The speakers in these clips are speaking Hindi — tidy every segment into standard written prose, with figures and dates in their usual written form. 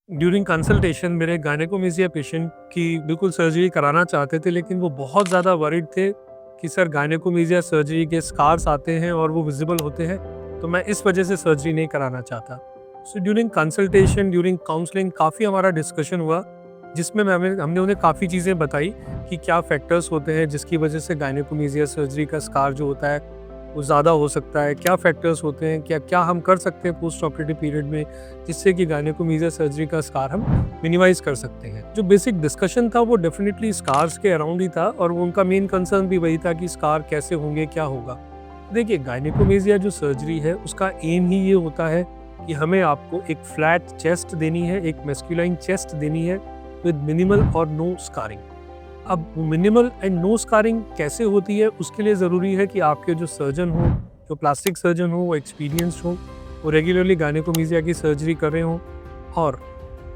ड्यूरिंग कंसल्टेशन मेरे गायनेकोमेस्टिया पेशेंट की बिल्कुल सर्जरी कराना चाहते थे, लेकिन वो बहुत ज़्यादा वरीड थे कि सर गायनेकोमेस्टिया सर्जरी के स्कार्स आते हैं और वो विजिबल होते हैं, तो मैं इस वजह से सर्जरी नहीं कराना चाहता। So during consultation, during counselling काफ़ी हमारा डिस्कशन हुआ, जिसमें हमने उन्हें काफ़ी चीज़ें बताई कि क्या फैक्टर्स होते हैं जिसकी वजह से गायनेकोमेस्टिया सर्जरी का स्कार जो होता है वो ज़्यादा हो सकता है, क्या फैक्टर्स होते हैं, क्या क्या हम कर सकते हैं पोस्ट ऑपरेटिव पीरियड में जिससे कि गायनेकोमेस्टिया सर्जरी का स्कार हम मिनिमाइज कर सकते हैं। जो बेसिक डिस्कशन था वो डेफिनेटली स्कार्स के अराउंड ही था और उनका मेन कंसर्न भी वही था कि स्कार कैसे होंगे, क्या होगा। देखिए, गायनेकोमेस्टिया जो सर्जरी है उसका एम ही ये होता है कि हमें आपको एक फ्लैट चेस्ट देनी है, एक मैस्कुलाइन चेस्ट देनी है विद मिनिमल और नो स्कारिंग। अब मिनिमल एंड नो स्कारिंग कैसे होती है, उसके लिए ज़रूरी है कि आपके जो सर्जन हो, जो प्लास्टिक सर्जन हो, वो एक्सपीरियंस्ड हो, वो रेगुलरली गायनेकोमेस्टिया की सर्जरी कर रहे हों और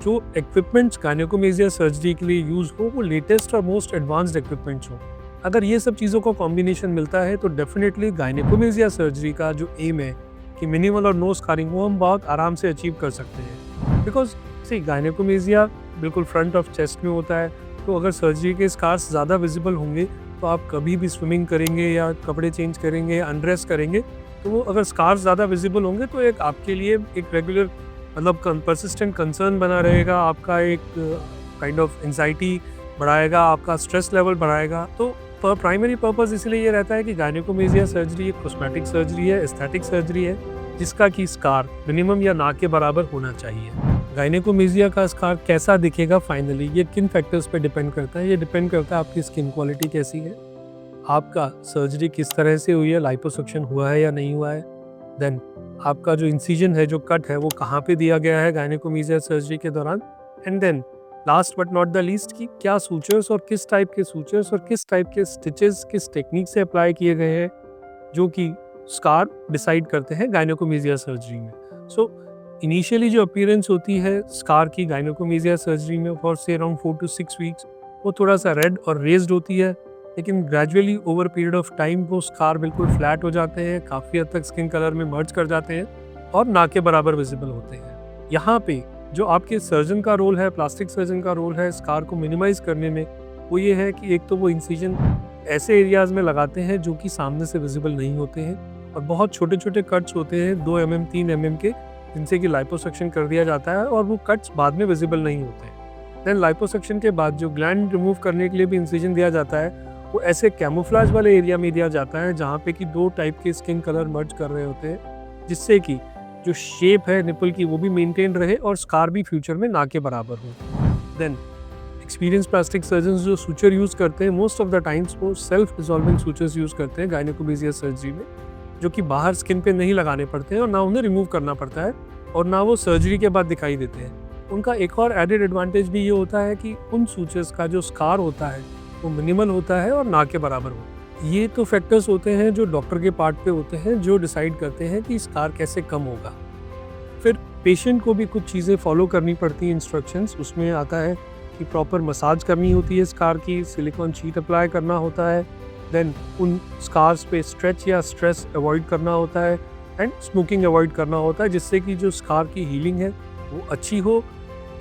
जो इक्विपमेंट्स गायनेकोमेस्टिया सर्जरी के लिए यूज़ हो वो लेटेस्ट और मोस्ट एडवांस्ड इक्विपमेंट्स हो। अगर ये सब चीज़ों का कॉम्बिनेशन मिलता है तो डेफिनेटली गायनेकोमेस्टिया सर्जरी का जो एम है कि मिनिमल और नो स्कारिंग, वो हम बहुत आराम से अचीव कर सकते हैं। बिकॉज सी गायनेकोमेस्टिया बिल्कुल फ्रंट ऑफ चेस्ट में होता है, तो अगर सर्जरी के स्कार्स ज़्यादा विजिबल होंगे तो आप कभी भी स्विमिंग करेंगे या कपड़े चेंज करेंगे या अनड्रेस करेंगे तो वो अगर स्कार्स ज़्यादा विजिबल होंगे तो एक आपके लिए एक रेगुलर मतलब परसिस्टेंट कंसर्न बना रहेगा, आपका एक काइंड ऑफ एंजाइटी बढ़ाएगा, आपका स्ट्रेस लेवल बढ़ाएगा। तो प्राइमरी पर्पस इसलिए ये रहता है कि गायनेकोमेस्टिया सर्जरी एक कॉस्मेटिक सर्जरी है, एस्थेटिक सर्जरी है, जिसका कि स्कार मिनिमम या ना के बराबर होना चाहिए। गायनेकोमेस्टिया का स्कार कैसा दिखेगा फाइनली, ये किन फैक्टर्स पे डिपेंड करता है? ये डिपेंड करता है आपकी स्किन क्वालिटी कैसी है, आपका सर्जरी किस तरह से हुई है, लाइपोसक्शन हुआ है या नहीं हुआ है, देन आपका जो इंसिजन है, जो कट है, वो कहाँ पे दिया गया है गायनेकोमेस्टिया सर्जरी के दौरान, and then last but not the least कि क्या सूचर्स और किस टाइप के सूचर्स और किस टाइप के स्टिचेस किस टेक्निक से अप्लाई किए गए हैं, जो कि स्कार डिसाइड करते हैं गायनेकोमेस्टिया सर्जरी में। सो इनिशियली जो अपीयरेंस होती है स्कार की गायनेकोमेस्टिया सर्जरी में फॉर से अराउंड 4 to 6 वीक्स, वो थोड़ा सा रेड और रेज्ड होती है, लेकिन gradually over period of time वो स्कार बिल्कुल फ्लैट हो जाते हैं, काफ़ी हद तक स्किन कलर में मर्ज कर जाते हैं और ना के बराबर विजिबल होते हैं। यहाँ पे जो आपके सर्जन का रोल है, प्लास्टिक सर्जन का रोल है स्कार को मिनिमाइज करने में, वो ये है कि एक तो वो इंसिजन ऐसे एरियाज में लगाते हैं जो कि सामने से विजिबल नहीं होते हैं और बहुत छोटे छोटे कट्स होते हैं 2 mm 3 mm के, जिनसे कि लाइपोसक्शन कर दिया जाता है और वो कट्स बाद में विजिबल नहीं होते हैं। देन लाइपोसक्शन के बाद जो ग्लैंड रिमूव करने के लिए भी इंसिजन दिया जाता है, वो ऐसे कैमोफ्लेज वाले एरिया में दिया जाता है जहाँ पे कि 2 टाइप के स्किन कलर मर्ज कर रहे होते हैं, जिससे कि जो शेप है निपल की वो भी मेंटेन रहे और स्कार भी फ्यूचर में ना के बराबर हो। देन एक्सपीरियंस प्लास्टिक सर्जन जो सूचर यूज़ करते हैं मोस्ट ऑफ द टाइम्स वो सेल्फ डिसॉल्विंग सूचर्स यूज़ करते हैं गायनेकोमेस्टिया सर्जरी में, जो कि बाहर स्किन पे नहीं लगाने पड़ते हैं और ना उन्हें रिमूव करना पड़ता है और ना वो सर्जरी के बाद दिखाई देते हैं। उनका एक और एडेड एडवांटेज भी ये होता है कि उन सूचर्स का जो स्कार होता है वो मिनिमल होता है और ना के बराबर हो। ये तो फैक्टर्स होते हैं जो डॉक्टर के पार्ट पे होते हैं, जो डिसाइड करते हैं कि स्कार कैसे कम होगा। फिर पेशेंट को भी कुछ चीज़ें फॉलो करनी पड़ती हैं, इंस्ट्रक्शंस उसमें आता है कि प्रॉपर मसाज करनी होती है स्कार की, सिलिकॉन शीट अप्लाई करना होता है, देन उन स्कार्स पे स्ट्रेच या स्ट्रेस अवॉइड करना होता है एंड स्मोकिंग अवॉइड करना होता है, जिससे कि जो स्कार की हीलिंग है वो अच्छी हो,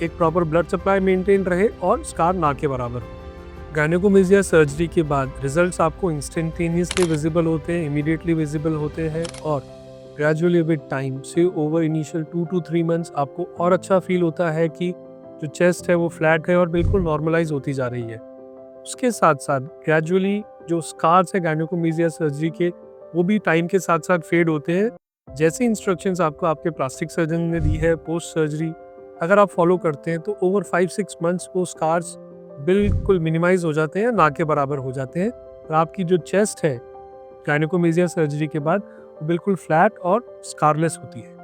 एक प्रॉपर ब्लड सप्लाई मेंटेन रहे और स्कार ना के बराबर हो। गायनेकोमेस्टिया सर्जरी के बाद रिजल्ट्स आपको इंस्टेंटेनियसली विजिबल होते हैं, इमीडिएटली विजिबल होते हैं और ग्रेजुअली विद टाइम से ओवर इनिशियल 2 to 3 मंथ्स आपको और अच्छा फील होता है कि जो चेस्ट है वो फ्लैट है और बिल्कुल नॉर्मलाइज होती जा रही है। उसके साथ साथ ग्रेजुअली जो स्कार्स है गायनेकोमेस्टिया सर्जरी के, वो भी टाइम के साथ साथ फेड होते हैं। जैसे इंस्ट्रक्शंस आपको आपके प्लास्टिक सर्जन ने दी है पोस्ट सर्जरी, अगर आप फॉलो करते हैं तो ओवर 5-6 मंथ्स वो स्कार्स बिल्कुल मिनिमाइज हो जाते हैं, ना के बराबर हो जाते हैं और आपकी जो चेस्ट है गायनेकोमेस्टिया सर्जरी के बाद वो बिल्कुल फ्लैट और स्कारलेस होती है।